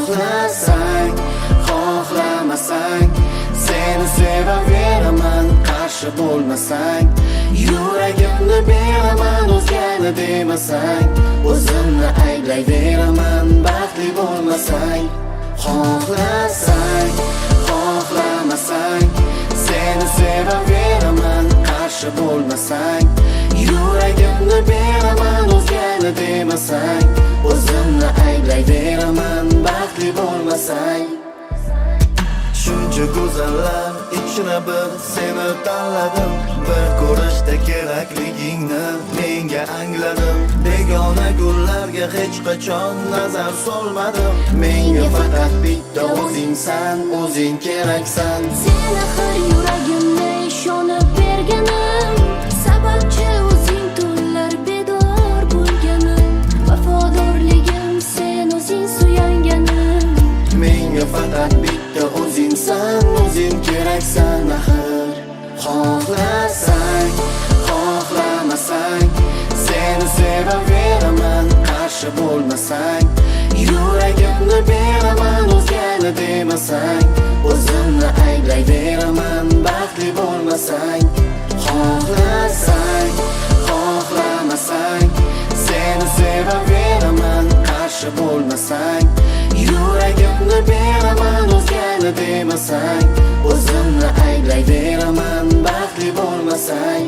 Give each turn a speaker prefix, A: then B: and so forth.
A: Xohlasang, xohlamasang seni sevaveraman, qarshi bo'lmasang. Yuragimni beraman, o'zgani demasang. O'zimni ayblayveraman, baxtli bo'lmasang. Xohlasang, xohlamasang seni sevaveraman, qarshi bo'lmasang. Yuragimni beraman, o'zgani demasang. O'zimni ayblayveraman, baxtli bo'lmasang. Shuncha go'zallar ichra bir seni tanladim. Bir ko'rishda kerakligingni menga angladim. Begona gullarga hech qachon nazar solmadim. Menga faqat bitta o'zingsan, o'zing keraksan.
B: Sen axir yuragimga ishonib berganim, sababchi o'zing tunlar bedor bo'lganim. Vafodorligim sen o'zing suyanganim.
A: Menga faqat bitta o'zingsan, o'zing keraksan axir. Xohlasang, xohlamasang seni sevaveraman, qarshi bo'lmasang. Yuragimni beraman, o'zgani demasang. O'zimni ayblayveraman, baxtli bo'lmasang. Xohlasang, xohlamasang seni sevaveraman, qarshi bo'lmasang. Yuragimni beraman, o'zgani demasang. O'zimni ayblayveraman, baxtli bo'lmasang.